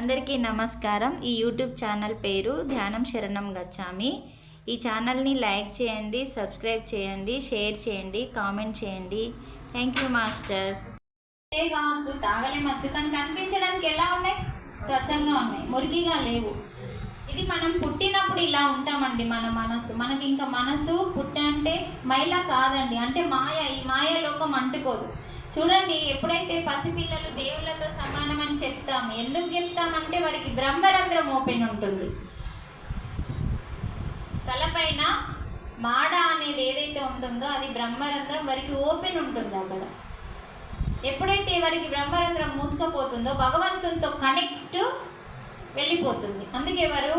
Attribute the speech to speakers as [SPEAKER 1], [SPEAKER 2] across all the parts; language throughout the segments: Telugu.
[SPEAKER 1] అందరికీ నమస్కారం. ఈ యూట్యూబ్ ఛానల్ పేరు ధ్యానం శరణం గచ్చామి. ఈ ఛానల్ని లైక్ చేయండి, సబ్స్క్రైబ్ చేయండి, షేర్ చేయండి, కామెంట్ చేయండి. Thank you masters. కావచ్చు తాగలేమచ్చు, కానీ కనిపించడానికి ఎలా ఉన్నాయి? స్వచ్ఛంగా ఉన్నాయి, మురికిగా లేవు. ఇది మనం పుట్టినప్పుడు ఇలా ఉంటామండి. మన మనసు, మనకి ఇంకా మనసు అంటే మైల కాదండి, అంటే మాయ. ఈ మాయాలోకం అంటుకోదు. చూడండి, ఎప్పుడైతే పసిపిల్లలు దేవుళ్ళతో సమానం అని చెప్తాము, ఎందుకు చెప్తామంటే వారికి బ్రహ్మరంధ్రం ఓపెన్ ఉంటుంది. తలపైన మాడ అనేది ఏదైతే ఉంటుందో అది బ్రహ్మరంధ్రం వారికి ఓపెన్ ఉంటుంది. అక్కడ ఎప్పుడైతే వారికి బ్రహ్మరంధ్రం మూసుకపోతుందో భగవంతునితో కనెక్ట్ వెళ్ళిపోతుంది. అందుకే వారు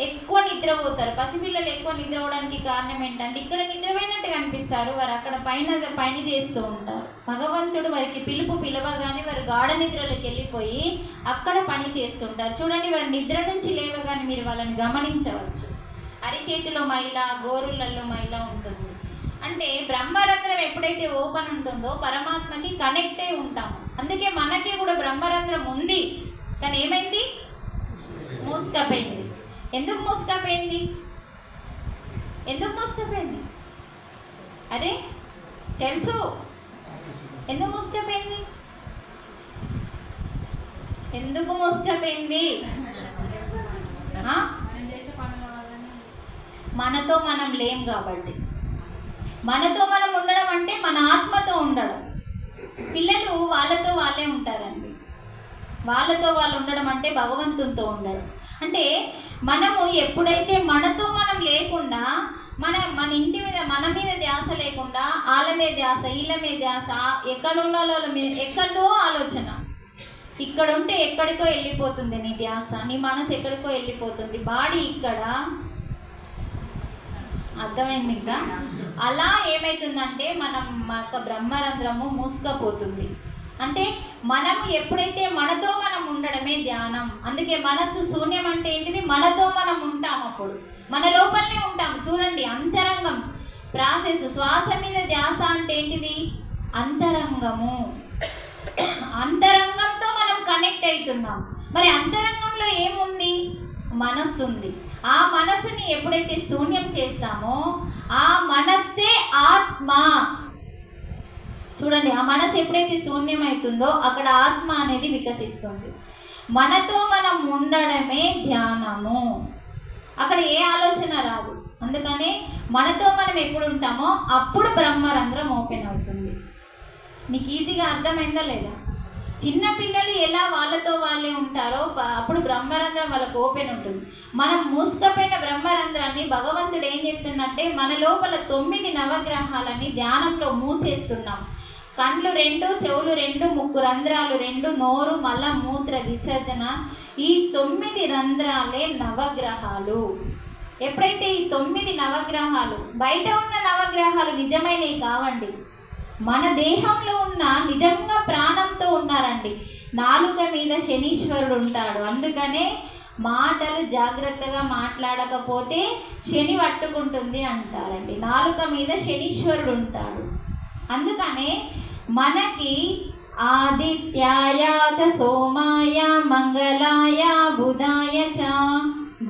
[SPEAKER 1] ఎక్కువ నిద్రపోతారు. పసిపిల్లలు ఎక్కువ నిద్రపోవడానికి కారణం ఏంటంటే ఇక్కడ నిద్రపోయినట్టు కనిపిస్తారు, వారు అక్కడ పని చేస్తూ ఉంటారు. భగవంతుడు వారికి పిలవగానే వారు గాఢ నిద్రలోకి వెళ్ళిపోయి అక్కడ పని చేస్తుంటారు. చూడండి, వారి నిద్ర నుంచి లేవగానే మీరు వాళ్ళని గమనించవచ్చు. అరిచేతిలో మైల, గోరులలో మైల ఉంటుంది. అంటే బ్రహ్మరంధ్రం ఎప్పుడైతే ఓపెన్ ఉంటుందో పరమాత్మకి కనెక్ట్ అయి ఉంటాము. అందుకే మనకి కూడా బ్రహ్మరంధ్రం ఉంది, కానీ ఏమైంది? మూసుకపోయింది. ఎందుకు మూసుకపోయింది? అరే తెలుసు ఎందుకు మూసుకపోయింది? మనతో మనం లేం కాబట్టి. మనతో మనం ఉండడం అంటే మన ఆత్మతో ఉండడం. పిల్లలు వాళ్ళతో వాళ్ళే ఉంటారండి. వాళ్ళతో వాళ్ళు ఉండడం అంటే భగవంతునితో ఉండడం. అంటే మనము ఎప్పుడైతే మనతో మనం లేకుండా మన ఇంటి మీద మన మీద ధ్యాస లేకుండా వాళ్ళ మీద ధ్యాస, వీళ్ళ మీద ధ్యాస, ఎక్కడున్న వాళ్ళ మీద ఎక్కడో ఆలోచన, ఇక్కడ ఉంటే ఎక్కడికో వెళ్ళిపోతుంది నీ ధ్యాస, నీ మనసు ఎక్కడికో వెళ్ళిపోతుంది, బాడీ ఇక్కడ. అర్థమైంది ఇంకా? అలా ఏమవుతుందంటే మనం బ్రహ్మరంధ్రము మూసుకపోతుంది. అంటే మనము ఎప్పుడైతే మనతో మనం ఉండడమే ధ్యానం. అందుకే మనసు శూన్యం అంటే ఏంటిది? మనతో మనం ఉంటాం, అప్పుడు మన లోపలనే ఉంటాం. చూడండి, అంతరంగం ప్రాసెస్, శ్వాస మీద ధ్యాస అంటే ఏంటిది? అంతరంగము. అంతరంగంతో మనం కనెక్ట్ అవుతున్నాం. మరి అంతరంగంలో ఏముంది? మనస్సు ఉంది. ఆ మనసుని ఎప్పుడైతే శూన్యం చేస్తామో ఆ మనస్సే ఆత్మ. చూడండి, ఆ మనసు ఎప్పుడైతే శూన్యమవుతుందో అక్కడ ఆత్మ అనేది వికసిస్తుంది. మనతో మనం ఉండడమే ధ్యానము. అక్కడ ఏ ఆలోచన రాదు. అందుకనే మనతో మనం ఎప్పుడు ఉంటామో అప్పుడు బ్రహ్మరంధ్రం ఓపెన్ అవుతుంది. మీకు ఈజీగా అర్థమైందా లేదా? చిన్న పిల్లలు ఎలా వాళ్ళతో వాళ్ళే ఉంటారో అప్పుడు బ్రహ్మరంధ్రం వాళ్ళకు ఓపెన్ ఉంటుంది. మనం మూసుకపోయిన బ్రహ్మరంధ్రాన్ని భగవంతుడు ఏం చెప్తున్నట్టే మన లోపల 9 నవగ్రహాలని ధ్యానంలో మూసేస్తున్నాం. కండ్లు 2, చెవులు 2, ముక్కు రంధ్రాలు 2, నోరు, మల మూత్ర విసర్జన, ఈ 9 రంధ్రాలే నవగ్రహాలు. ఎప్పుడైతే ఈ 9 నవగ్రహాలు, బయట ఉన్న నవగ్రహాలు నిజమైనవి కావండి, మన దేహంలో ఉన్న నిజంగా ప్రాణంతో ఉన్నారండి. నాలుక మీద శనీశ్వరుడు ఉంటాడు. అందుకనే మాటలు జాగ్రత్తగా మాట్లాడకపోతే శని పట్టుకుంటుంది అంటారండి. నాలుక మీద శనీశ్వరుడు ఉంటాడు. అందుకనే మనకి ఆదిత్యాయ చ సోమాయ మంగళాయ బుధాయ చ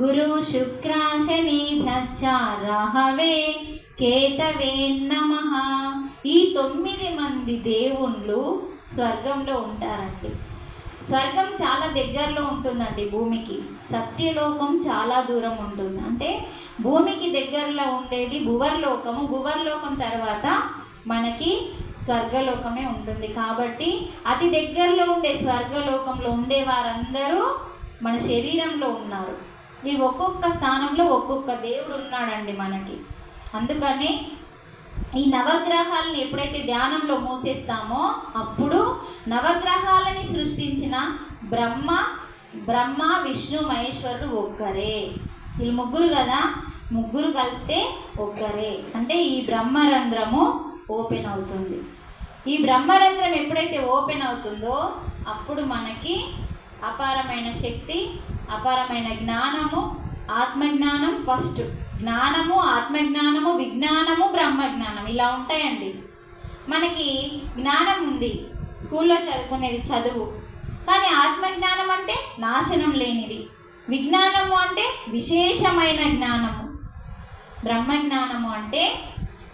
[SPEAKER 1] గురు శుక్ర శనిభ్యశ్చ రాహవే కేతవే నమః. ఈ 9 మంది దేవుళ్ళు స్వర్గంలో ఉంటారండి. స్వర్గం చాలా దగ్గరలో ఉంటుందండి భూమికి. సత్యలోకం చాలా దూరం ఉంటుంది. అంటే భూమికి దగ్గరలో ఉండేది భువర్లోకము. భువర్లోకం తర్వాత మనకి స్వర్గలోకమే ఉంటుంది. కాబట్టి అతి దగ్గరలో ఉండే స్వర్గలోకంలో ఉండే వారందరూ మన శరీరంలో ఉన్నారు. ఈ ఒక్కొక్క స్థానంలో ఒక్కొక్క దేవుడు ఉన్నాడండి మనకి. అందుకని ఈ నవగ్రహాలను ఎప్పుడైతే ధ్యానంలో మూసేస్తామో అప్పుడు నవగ్రహాలని సృష్టించిన బ్రహ్మ విష్ణు మహేశ్వరుడు ఒక్కరే. వీళ్ళు ముగ్గురు కదా, ముగ్గురు కలిస్తే ఒక్కరే. అంటే ఈ బ్రహ్మరంధ్రము ఓపెన్ అవుతుంది. ఈ బ్రహ్మరంధ్రం ఎప్పుడైతే ఓపెన్ అవుతుందో అప్పుడు మనకి అపారమైన శక్తి, అపారమైన జ్ఞానము, ఆత్మజ్ఞానం. ఫస్ట్ జ్ఞానము, ఆత్మజ్ఞానము, విజ్ఞానము, బ్రహ్మజ్ఞానం ఇలా ఉంటాయండి. మనకి జ్ఞానం ఉంది, స్కూల్లో చదువుకునేది చదువు, కానీ ఆత్మజ్ఞానం అంటే నాశనం లేనిది. విజ్ఞానము అంటే విశేషమైన జ్ఞానము. బ్రహ్మజ్ఞానము అంటే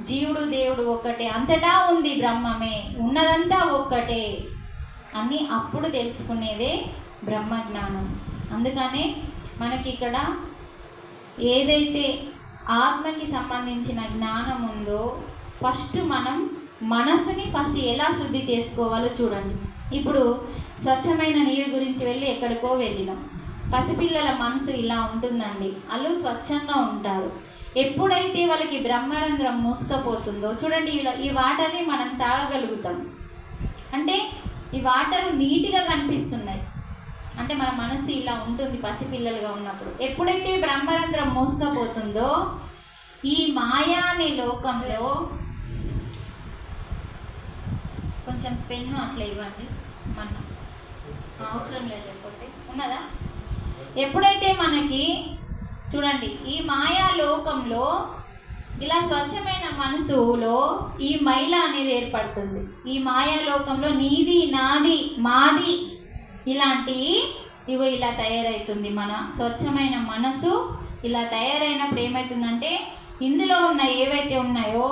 [SPEAKER 1] జీవుడు దేవుడు ఒక్కటే, అంతటా ఉంది బ్రహ్మమే, ఉన్నదంతా ఒక్కటే అని అప్పుడు తెలుసుకునేదే బ్రహ్మజ్ఞానం. అందుకనే మనకి ఇక్కడ ఏదైతే ఆత్మకి సంబంధించిన జ్ఞానం ఉందో ఫస్ట్ మనం మనసుని ఎలా శుద్ధి చేసుకోవాలో చూడండి. ఇప్పుడు స్వచ్ఛమైన నీరు గురించి వెళ్ళి ఎక్కడికో వెళ్ళినాం. పసిపిల్లల మనసు ఇలా ఉంటుందండి, వాళ్ళు స్వచ్ఛంగా ఉంటారు. ఎప్పుడైతే వాళ్ళకి బ్రహ్మరంధ్రం మూసుకపోతుందో చూడండి, ఈ వాటర్ని మనం తాగగలుగుతాం. అంటే ఈ వాటర్ నీట్గా కనిపిస్తున్నాయి అంటే మన మనసు ఇలా ఉంటుంది పసిపిల్లలుగా ఉన్నప్పుడు. ఎప్పుడైతే బ్రహ్మరంధ్రం మూసుకపోతుందో ఈ మాయా అనే లోకంలో, కొంచెం పెన్ను అట్లా ఇవ్వండి, మన అవసరం లేకపోతే ఉన్నదా. ఎప్పుడైతే మనకి చూడండి ఈ మాయా లోకంలో ఇలా స్వచ్ఛమైన మనసులో ఈ మైల అనేది ఏర్పడుతుంది. ఈ మాయా లోకంలో నీది నాది మాది ఇలాంటి ఇగో ఇలా తయారవుతుంది. మన స్వచ్ఛమైన మనసు ఇలా తయారైనప్పుడు ఏమవుతుందంటే ఇందులో ఉన్న ఏవైతే ఉన్నాయో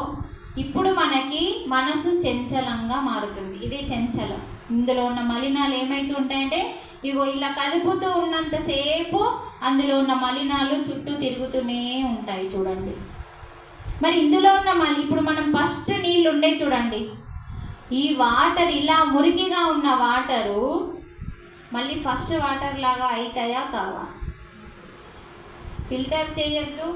[SPEAKER 1] ఇప్పుడు మనకి మనసు చంచలంగా మారుతుంది. ఇదే చంచలం. ఇందులో ఉన్న మలినాలు ఏమైతే ఉంటాయంటే ఇగో ఇలా కదుపుతూ ఉన్నంతసేపు అందులో ఉన్న మలినాలు చుట్టూ తిరుగుతూనే ఉంటాయి చూడండి. మరి ఇందులో ఉన్న ఇప్పుడు మనం ఫస్ట్ నీళ్ళు ఉండే చూడండి, ఈ వాటర్ ఇలా మురికిగా ఉన్న వాటరు మళ్ళీ ఫస్ట్ వాటర్ లాగా అవుతాయా కావా? ఫిల్టర్ చేయొద్దు.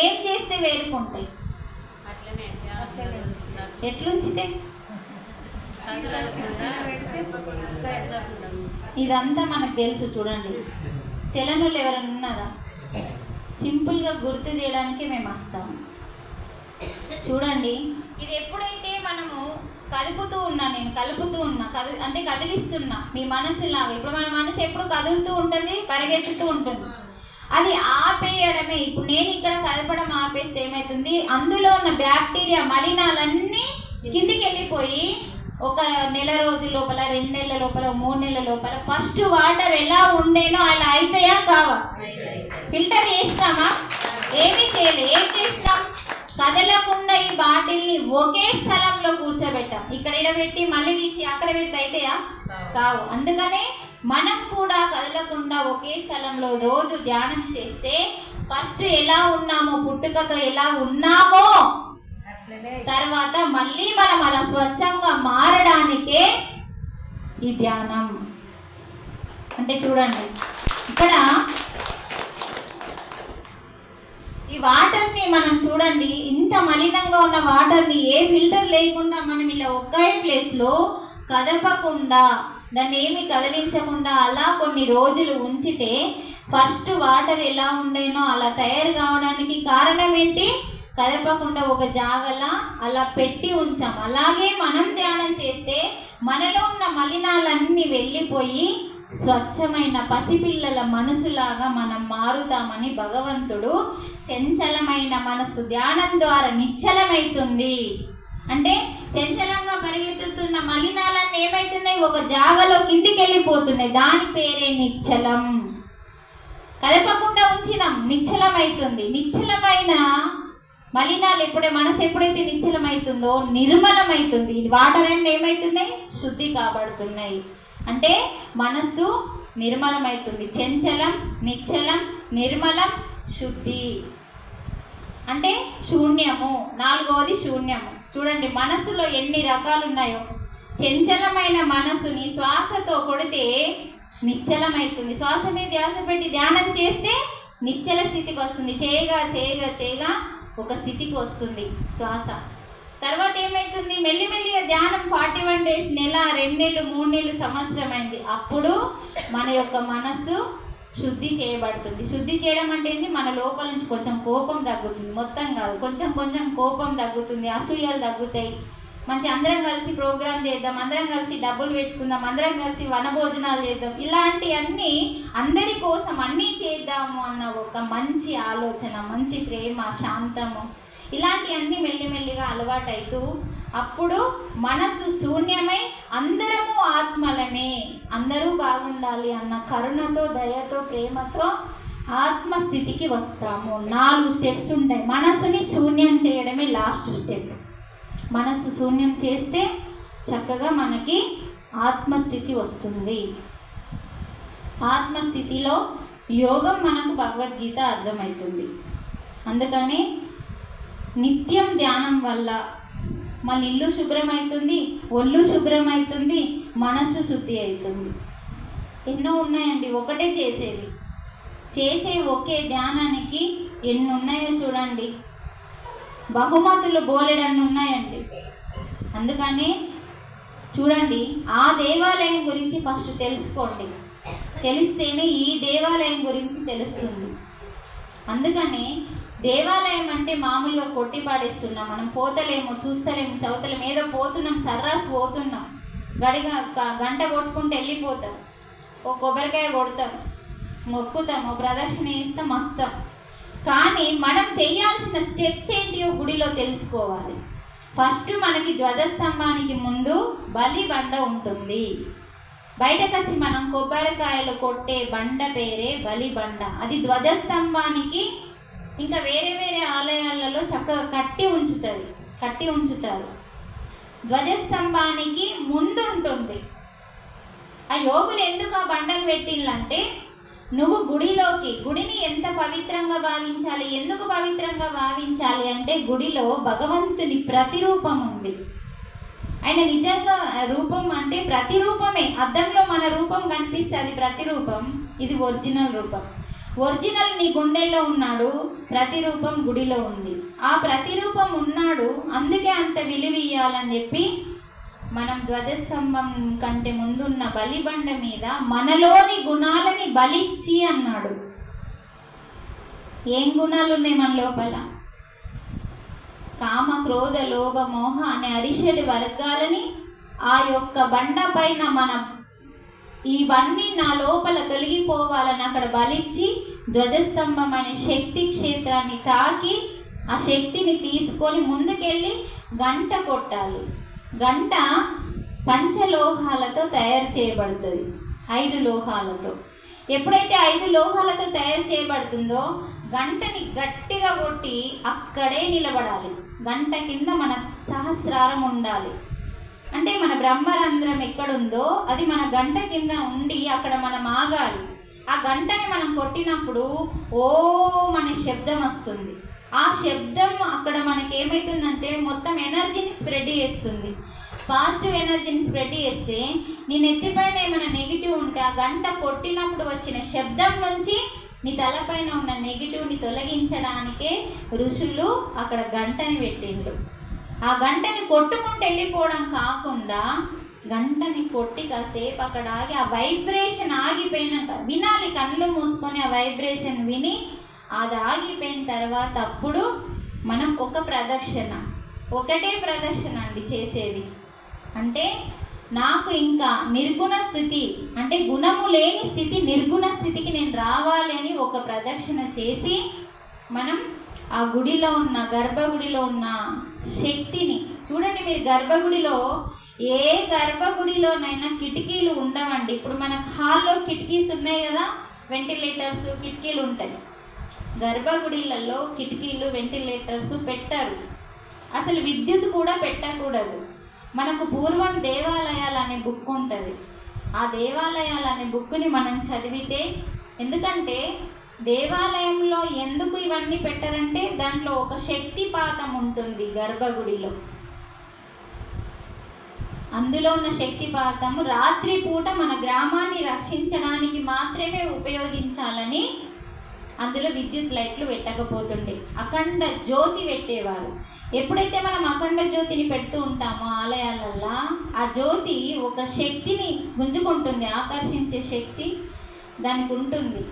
[SPEAKER 1] ఏం చేస్తే వేరుకుంటాయి? ఎట్లుంచితే ఇదంతా మనకు తెలుసు చూడండి. తెలంగాణలో ఎవరైనా ఉన్నారా? సింపుల్గా గుర్తు చేయడానికి మేము వస్తాము. చూడండి, ఇది ఎప్పుడైతే మనము కలుపుతూ ఉన్నా, నేను కలుపుతూ ఉన్నా, అంటే కదిలిస్తున్నా మీ మనసులాగా. ఇప్పుడు మన మనసు ఎప్పుడు కదులుతూ ఉంటుంది, పరిగెత్తుతూ ఉంటుంది. అది ఆపేయడమే. ఇప్పుడు నేను ఇక్కడ కలపడం ఆపేస్తే ఏమవుతుంది, అందులో ఉన్న బ్యాక్టీరియా మలినాలన్నీ కిందికి వెళ్ళిపోయి ఒక నెల రోజుల లోపల, 2 నెలల లోపల, 3 నెలల లోపల ఫస్ట్ వాటర్ ఎలా ఉండేనో అలా అవుతాయా కావా? ఫిల్టర్ చేసినామా? ఏమీ చేయలే. ఏం చేసినాం? కదలకుండా ఈ బాటిల్ని ఒకే స్థలంలో కూర్చోబెట్టాం. ఇక్కడ పెట్టి మళ్ళీ తీసి అక్కడ పెడితే అయితేయా? కావు. అందుకనే మనం కూడా కదలకుండా ఒకే స్థలంలో రోజు ధ్యానం చేస్తే ఫస్ట్ ఎలా ఉన్నామో, పుట్టుకతో ఎలా ఉన్నామో, తర్వాత మళ్ళీ మనం అలా స్వచ్ఛంగా మారడానికే ఈ ధ్యానం. అంటే చూడండి, ఇక్కడ ఈ వాటర్ని మనం చూడండి, ఇంత మలినంగా ఉన్న వాటర్ని ఏ ఫిల్టర్ లేకుండా మనం ఇలా ఒకే ప్లేస్లో కదపకుండా, దాన్ని ఏమి కదిలించకుండా అలా కొన్ని రోజులు ఉంచితే ఫస్ట్ వాటర్ ఎలా ఉండేనో అలా తయారు కావడానికి కారణం ఏంటి? కదపకుండా ఒక జాగలా అలా పెట్టి ఉంచాం. అలాగే మనం ధ్యానం చేస్తే మనలో ఉన్న మలినాలన్నీ వెళ్ళిపోయి స్వచ్ఛమైన పసిపిల్లల మనసులాగా మనం మారుతామని భగవంతుడు చంచలమైన మనసు ధ్యానం ద్వారా నిశ్చలమైతుంది. అంటే చంచలంగా పరిగెత్తుతున్న మలినాలన్నీ ఏమవుతున్నాయి? ఒక జాగలో కిందికి వెళ్ళిపోతున్నాయి. దాని పేరే నిశ్చలం. కదపకుండా ఉంచినాం, నిశ్చలమైతుంది. నిశ్చలమైన మలినాలు మనసు ఎప్పుడైతే నిశ్చలమవుతుందో నిర్మలమవుతుంది. ఇది వాటర్ అన్నీ ఏమవుతున్నాయి? శుద్ధి కాబడుతున్నాయి. అంటే మనసు నిర్మలమవుతుంది. చంచలం, నిశ్చలం, నిర్మలం, శుద్ధి. అంటే శూన్యము. 4వది శూన్యము. చూడండి మనసులో ఎన్ని రకాలు ఉన్నాయో. చంచలమైన మనసుని శ్వాసతో కొడితే నిశ్చలమవుతుంది. శ్వాస మీద ధ్యాస పెట్టి ధ్యానం చేస్తే నిశ్చల స్థితికి వస్తుంది. చేయగా చేయగా చేయగా ఒక స్థితికి వస్తుంది శ్వాస. తర్వాత ఏమవుతుంది? మెల్లిమెల్లిగా ధ్యానం 41 డేస్, నెల, 2 నెలలు, 3 నెలలు, సంవత్సరం అయింది. అప్పుడు మన యొక్క మనసు శుద్ధి చేయబడుతుంది. శుద్ధి చేయడం అంటే ఏంది? మన లోపల నుంచి కొంచెం కోపం తగ్గుతుంది. మొత్తం కాదు, కొంచెం కొంచెం కోపం తగ్గుతుంది, అసూయలు తగ్గుతాయి. మంచి అందరం కలిసి ప్రోగ్రామ్ చేద్దాం, అందరం కలిసి డబ్బులు పెట్టుకుందాం, అందరం కలిసి వనభోజనాలు చేద్దాం, ఇలాంటి అన్నీ అందరి కోసం అన్నీ చేద్దాము అన్న ఒక మంచి ఆలోచన, మంచి ప్రేమ, శాంతము, ఇలాంటివన్నీ మెల్లిమెల్లిగా అలవాటైతూ అప్పుడు మనసు శూన్యమై అందరము ఆత్మలమే, అందరూ బాగుండాలి అన్న కరుణతో, దయతో, ప్రేమతో ఆత్మస్థితికి వస్తాము. 4 స్టెప్స్ ఉంటాయి. మనసుని శూన్యం చేయడమే లాస్ట్ స్టెప్. మనసు శూన్యం చేస్తే చక్కగా మనకి ఆత్మస్థితి వస్తుంది. ఆత్మస్థితిలో యోగం మనకు భగవద్గీత అర్థమవుతుంది. అందుకని నిత్యం ధ్యానం వల్ల మన ఇల్లు శుభ్రమవుతుంది, ఒళ్ళు శుభ్రమవుతుంది, మనస్సు శుద్ధి అవుతుంది. ఎన్నో ఉన్నాయండి, ఒకటే చేసే ఒకే ధ్యానానికి ఎన్ని ఉన్నాయో చూడండి. బహుమతులు బోలెడన్ని ఉన్నాయండి. అందుకని చూడండి, ఆ దేవాలయం గురించి ఫస్ట్ తెలుసుకోండి. తెలిస్తేనే ఈ దేవాలయం గురించి తెలుస్తుంది. అందుకని దేవాలయం అంటే మామూలుగా కొట్టి పాడేస్తున్నాం, మనం పోతలేము, చూస్తలేము, చదువుతలేము, ఏదో పోతున్నాం, సర్రాసు పోతున్నాం, గంట కొట్టుకుంటూ వెళ్ళిపోతాం, ఓ కొబ్బరికాయ కొడతాం, మొక్కుతాం, ఓ ప్రదక్షిణ ఇస్తాం, వస్తాం. కానీ మనం చేయాల్సిన స్టెప్స్ ఏంటియో గుడిలో తెలుసుకోవాలి. ఫస్ట్ మనకి ధ్వజస్తంభానికి ముందు బలి బండ ఉంటుంది. బయటకు వచ్చి మనం కొబ్బరికాయలు కొట్టే బండ పేరే బలి బండ. అది ధ్వజస్తంభానికి, ఇంకా వేరే వేరే ఆలయాలలో చక్కగా కట్టి ఉంచుతారు. ధ్వజస్తంభానికి ముందు ఉంటుంది. ఆ యోగులు ఎందుకు ఆ బండను పెట్టిందంటే, నువ్వు గుడిని ఎంత పవిత్రంగా భావించాలి. ఎందుకు పవిత్రంగా భావించాలి అంటే, గుడిలో భగవంతుని ప్రతిరూపం ఉంది. ఆయన నిజంగా రూపం అంటే ప్రతిరూపమే. అద్దంలో మన రూపం కనిపిస్తే అది ప్రతిరూపం, ఇది ఒరిజినల్ రూపం. ఒరిజినల్ నీ గుండెల్లో ఉన్నాడు, ప్రతిరూపం గుడిలో ఉంది. ఆ ప్రతిరూపం ఉన్నాడు, అందుకే అంత విలువ ఇయ్యాలని చెప్పి మనం ధ్వజస్తంభం కంటే ముందున్న బలిబండ మీద మనలోని గుణాలని బలిచ్చి అన్నాడు. ఏం గుణాలు ఉన్నాయి మన లోపల? కామ, క్రోధ, లోభ, మోహ అనే అరిషడ్ వర్గాలని ఆ యొక్క బండ పైన ఇవన్నీ నా లోపల తొలగిపోవాలని అక్కడ బలిచ్చి, ధ్వజస్తంభం అనే శక్తి క్షేత్రాన్ని తాకి ఆ శక్తిని తీసుకొని ముందుకెళ్ళి గంట కొట్టాలి. గంట పంచలోహాలతో తయారు చేయబడుతుంది, 5 లోహాలతో. ఎప్పుడైతే 5 లోహాలతో తయారు చేయబడుతుందో గంటని గట్టిగా కొట్టి అక్కడే నిలబడాలి. గంట కింద మన సహస్రారం ఉండాలి. అంటే మన బ్రహ్మరంధ్రం ఎక్కడుందో అది మన గంట కింద ఉండి అక్కడ మనం ఆగాలి. ఆ గంటని మనం కొట్టినప్పుడు ఓం అనే శబ్దం వస్తుంది. ఆ శబ్దం అక్కడ మనకి ఏమవుతుందంటే మొత్తం ఎనర్జీని స్ప్రెడ్ చేస్తుంది. పాజిటివ్ ఎనర్జీని స్ప్రెడ్ చేస్తే నీ నెత్తిపైన ఏమైనా నెగిటివ్ ఉంటే ఆ గంట కొట్టినప్పుడు వచ్చిన శబ్దం నుంచి నీ తలపైన ఉన్న నెగిటివ్ని తొలగించడానికే ఋషులు అక్కడ గంటని పెట్టిండు. ఆ గంటని కొట్టుకుంటూ వెళ్ళిపోవడం కాకుండా గంటని కొట్టి కాసేపు అక్కడ ఆగి ఆ వైబ్రేషన్ ఆగిపోయినాక వినాలి. కళ్ళు మూసుకొని ఆ వైబ్రేషన్ విని అది ఆగిపోయిన తర్వాత అప్పుడు మనం ఒకటే ప్రదక్షిణ అండి చేసేది. అంటే నాకు ఇంకా నిర్గుణ స్థితి, అంటే గుణము లేని స్థితి, నిర్గుణ స్థితికి నేను రావాలి అని ఒక ప్రదక్షిణ చేసి మనం ఆ గుడిలో ఉన్న గర్భగుడిలో ఉన్న శక్తిని చూడండి. మీరు గర్భగుడిలో ఏ గర్భగుడిలోనైనా కిటికీలు ఉండవండి. ఇప్పుడు మనకు హాల్లో కిటికీస్ ఉన్నాయి కదా, వెంటిలేటర్స్, కిటికీలు ఉంటాయి. గర్భగుడిలలో కిటికీలు, వెంటిలేటర్స్ పెట్టారు. అసలు విద్యుత్ కూడా పెట్టకూడదు. మనకు పూర్వం దేవాలయాలు అనే బుక్ ఉంటుంది. ఆ దేవాలయాలు అనే బుక్ని మనం చదివితే, ఎందుకంటే దేవాలయంలో ఎందుకు ఇవన్నీ పెట్టారంటే దాంట్లో ఒక శక్తిపాతం ఉంటుంది గర్భగుడిలో. అందులో ఉన్న శక్తిపాతము రాత్రి పూట మన గ్రామాన్ని రక్షించడానికి మాత్రమే ఉపయోగించాలని అందులో విద్యుత్ లైట్లు పెట్టకపోతుండే, అఖండ జ్యోతి పెట్టేవారు. ఎప్పుడైతే మనం అఖండ జ్యోతిని పెడుతూ ఉంటామో ఆలయాలల్లో, ఆ జ్యోతి ఒక శక్తిని గుంజుకుంటుంది, ఆకర్షించే శక్తి దానికి ఉంటుంది.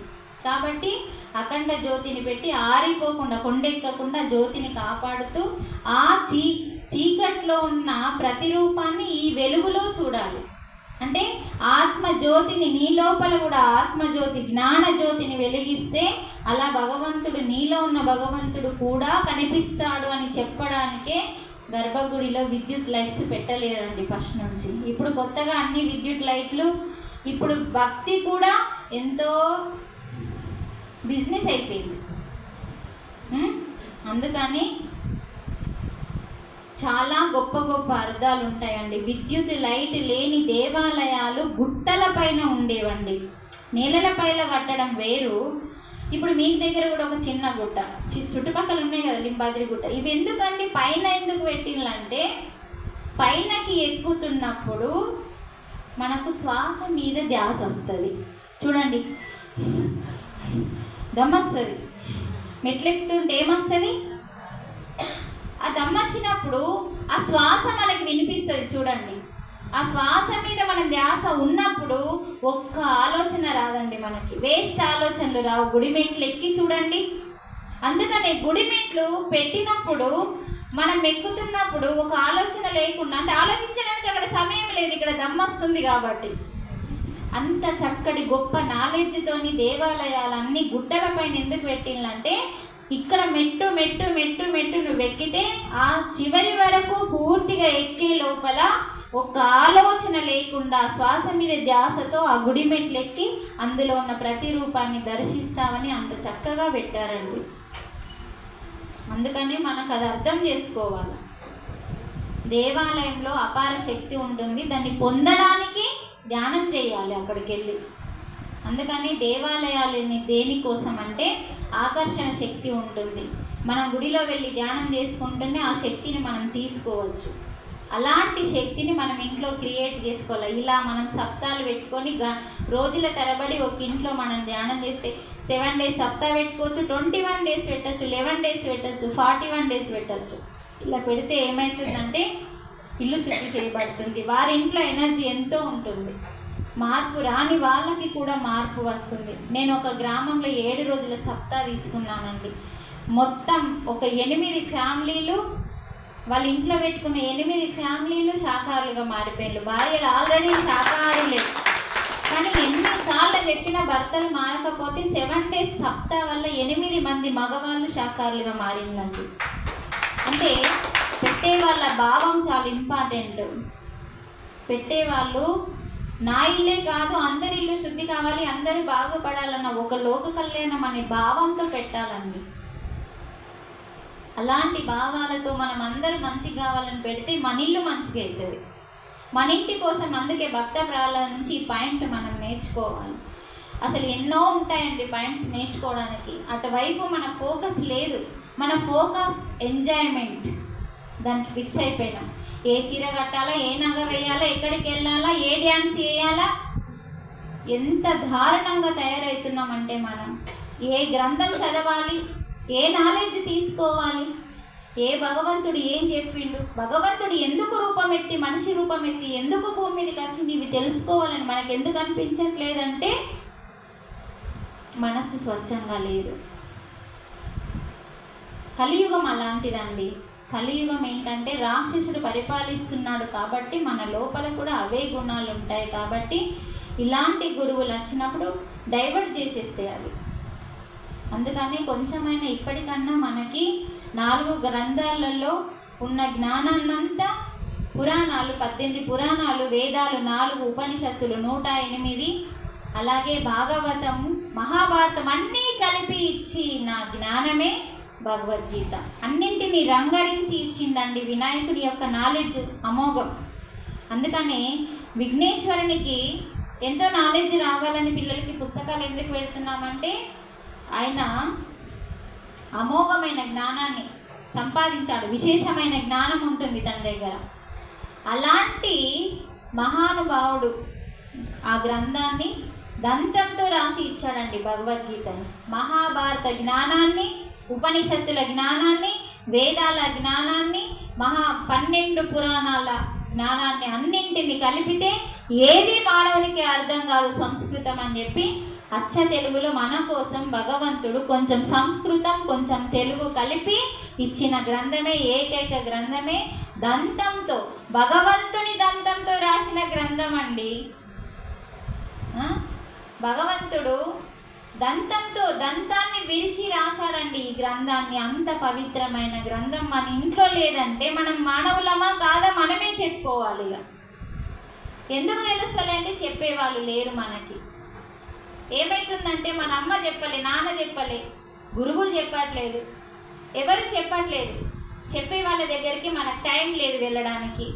[SPEAKER 1] కాబట్టి అఖండ జ్యోతిని పెట్టి ఆరిపోకుండా, కొండెక్కకుండా జ్యోతిని కాపాడుతూ ఆ చీకట్లో ఉన్న ప్రతిరూపాన్ని ఈ వెలుగులో చూడాలి. అంటే ఆత్మజ్యోతిని, నీ లోపల కూడా ఆత్మజ్యోతి జ్ఞాన జ్యోతిని వెలిగిస్తే అలా భగవంతుడు, నీలో ఉన్న భగవంతుడు కూడా కనిపిస్తాడు అని చెప్పడానికే గర్భగుడిలో విద్యుత్ లైట్స్ పెట్టలేదండి ఫస్ట్ నుంచి. ఇప్పుడు కొత్తగా అన్ని విద్యుత్ లైట్లు, ఇప్పుడు భక్తి కూడా ఎంతో బిజినెస్ అయిపోయింది. అందుకని చాలా గొప్ప గొప్ప అర్థాలు ఉంటాయండి. విద్యుత్ లైట్ లేని దేవాలయాలు గుట్టల పైన ఉండేవండి. నేలల పైన కట్టడం వేరు. ఇప్పుడు మీ దగ్గర కూడా ఒక చిన్న గుట్ట, చుట్టుపక్కల ఉన్నాయి కదా లింబాద్రి గుట్ట. ఇవి ఎందుకండి పైన ఎందుకు పెట్టిందంటే, పైనకి ఎక్కుతున్నప్పుడు మనకు శ్వాస మీద ధ్యాస వస్తుంది. చూడండి, దమ్మొస్తుంది. మెట్లెక్కుతుంటే ఏమొస్తుంది? ఆ దమ్మొచ్చినప్పుడు ఆ శ్వాస మనకి వినిపిస్తుంది. చూడండి, ఆ శ్వాస మీద మన ధ్యాస ఉన్నప్పుడు ఒక్క ఆలోచన రాదండి మనకి, వేస్ట్ ఆలోచనలు రావు. గుడిమెట్లు ఎక్కి చూడండి. అందుకనే గుడిమెట్లు పెట్టినప్పుడు మనం ఎక్కుతున్నప్పుడు ఒక ఆలోచన లేకుండా, అంటే ఆలోచించడానికి అక్కడ సమయం లేదు, ఇక్కడ దమ్మొస్తుంది కాబట్టి. అంత చక్కటి గొప్ప నాలెడ్జ్తోని దేవాలయాలన్నీ గుట్టల పైన ఎందుకు పెట్టిందంటే, ఇక్కడ మెట్టు మెట్టు మెట్టు మెట్టు నువ్వు ఎక్కితే ఆ చివరి వరకు పూర్తిగా ఎక్కే లోపల ఒక ఆలోచన లేకుండా శ్వాస మీద ధ్యాసతో ఆ గుడి మెట్లు ఎక్కి అందులో ఉన్న ప్రతి రూపాన్ని దర్శిస్తామని అంత చక్కగా పెట్టారండి. అందుకని మనకు అది అర్థం చేసుకోవాలి. దేవాలయంలో అపార శక్తి ఉంటుంది, దాన్ని పొందడానికి ధ్యానం చేయాలి అక్కడికి వెళ్ళి. అందుకని దేవాలయాలని దేనికోసం అంటే ఆకర్షణ శక్తి ఉంటుంది. మనం గుడిలో వెళ్ళి ధ్యానం చేసుకుంటేనే ఆ శక్తిని మనం తీసుకోవచ్చు. అలాంటి శక్తిని మనం ఇంట్లో క్రియేట్ చేసుకోవాలి. ఇలా మనం సప్తాలు పెట్టుకొని రోజుల తరబడి ఒక ఇంట్లో మనం ధ్యానం చేస్తే 7 days సప్తా పెట్టుకోవచ్చు, 21 days పెట్టచ్చు, 11 days పెట్టచ్చు, 41 days పెట్టచ్చు. ఇలా పెడితే ఏమవుతుందంటే ఇల్లు శుద్ధి చేయబడుతుంది. వారి ఇంట్లో ఎనర్జీ ఎంతో ఉంటుంది. మార్పు రాని వాళ్ళకి కూడా మార్పు వస్తుంది. నేను ఒక గ్రామంలో 7 రోజుల సప్తా తీసుకున్నానండి. మొత్తం ఒక 8 ఫ్యామిలీలు, వాళ్ళ ఇంట్లో పెట్టుకున్న 8 ఫ్యామిలీలు శాకాహారులుగా మారిపోయారు. భార్యలు ఆల్రెడీ శాకాహారులే, కానీ ఎన్నిసార్లు చెప్పినా భర్తలు మారకపోతే 7 days సప్తా వల్ల 8 మంది మగవాళ్ళు శాకాహారులుగా మారిందండి. అంటే పెట్టే వాళ్ళ భావం చాలా ఇంపార్టెంట్. పెట్టేవాళ్ళు నా ఇల్లే కాదు, అందరి ఇల్లు శుద్ధి కావాలి, అందరూ బాగుపడాలన్న ఒక లోక కళ్యాణం అనే భావంతో పెట్టాలండి. అలాంటి భావాలతో మనం అందరూ మంచిగా కావాలని పెడితే మన ఇల్లు మంచిగా అవుతుంది. మన ఇంటి కోసం అందుకే భక్త ప్రహ్లాద నుంచి ఈ పాయింట్ మనం నేర్చుకోవాలి. అసలు ఎన్నో ఉంటాయండి పాయింట్స్ నేర్చుకోవడానికి. అటువైపు మన ఫోకస్ లేదు. మన ఫోకస్ ఎంజాయ్మెంట్, దానికి ఫిక్స్ అయిపోయినాం. ఏ చీర కట్టాలా, ఏ నగ వేయాలా, ఎక్కడికి వెళ్ళాలా, ఏ డ్యాన్స్ వేయాలా, ఎంత దారుణంగా తయారవుతున్నామంటే మనం. ఏ గ్రంథం చదవాలి, ఏ నాలెడ్జ్ తీసుకోవాలి, ఏ భగవంతుడు ఏం చెప్పిండు, భగవంతుడు ఎందుకు రూపం ఎత్తి, మనిషి రూపం ఎత్తి ఎందుకు భూమి మీదకి వచ్చింది, ఇవి తెలుసుకోవాలని మనకు ఎందుకు అనిపించట్లేదంటే మనసు స్వచ్ఛంగా లేదు. కలియుగం అలాంటిదండి. కలియుగం ఏంటంటే రాక్షసుడు పరిపాలిస్తున్నాడు కాబట్టి మన లోపల కూడా అవే గుణాలు ఉంటాయి. కాబట్టి ఇలాంటి గురువులు వచ్చినప్పుడు డైవర్ట్ చేసేస్తాయి అవి. అందుకని కొంచెమైనా ఇప్పటికన్నా మనకి 4 గ్రంథాలలో ఉన్న జ్ఞానాన్నంతా, పురాణాలు 18 పురాణాలు, వేదాలు 4 ఉపనిషత్తులు 108, అలాగే భాగవతం, మహాభారతం అన్నీ కలిపి ఇచ్చిన జ్ఞానమే భగవద్గీత. అన్నింటినీ రంగరించి ఇచ్చిందండి. వినాయకుడి యొక్క నాలెడ్జ్ అమోఘం. అందుకనే విఘ్నేశ్వరునికి ఎంతో నాలెడ్జ్ రావాలని పిల్లలకి పుస్తకాలు ఎందుకు పెడుతున్నామంటే, ఆయన అమోఘమైన జ్ఞానాన్ని సంపాదించాడు. విశేషమైన జ్ఞానం ఉంటుంది తన దగ్గర. అలాంటి మహానుభావుడు ఆ గ్రంథాన్ని దంతంతో రాసి ఇచ్చాడండి భగవద్గీతని. మహాభారత జ్ఞానాన్ని, ఉపనిషత్తుల జ్ఞానాన్ని, వేదాల జ్ఞానాన్ని, 12 పురాణాల జ్ఞానాన్ని అన్నింటిని కలిపితే ఏది మానవునికి అర్థం కాదు సంస్కృతం అని చెప్పి అచ్చ తెలుగులో మన కోసం భగవంతుడు కొంచెం సంస్కృతం కొంచెం తెలుగు కలిపి ఇచ్చిన గ్రంథమే, ఏకైక గ్రంథమే. దంతంతో భగవంతుని దంతంతో రాసిన గ్రంథం అండి. భగవంతుడు దంతాన్ని విరిచి రాశాడండి ఈ గ్రంథాన్ని. అంత పవిత్రమైన గ్రంథం మన ఇంట్లో లేదంటే మనం మానవులమా కాదా మనమే చెప్పుకోవాలి. ఇక ఎందుకు తెలుస్తలే అంటే చెప్పేవాళ్ళు లేరు మనకి. ఏమవుతుందంటే మన అమ్మ చెప్పలే, నాన్న చెప్పలే, గురువులు చెప్పట్లేదు, ఎవరు చెప్పట్లేదు. చెప్పే వాళ్ళ దగ్గరికి మనకు టైం లేదు వెళ్ళడానికి.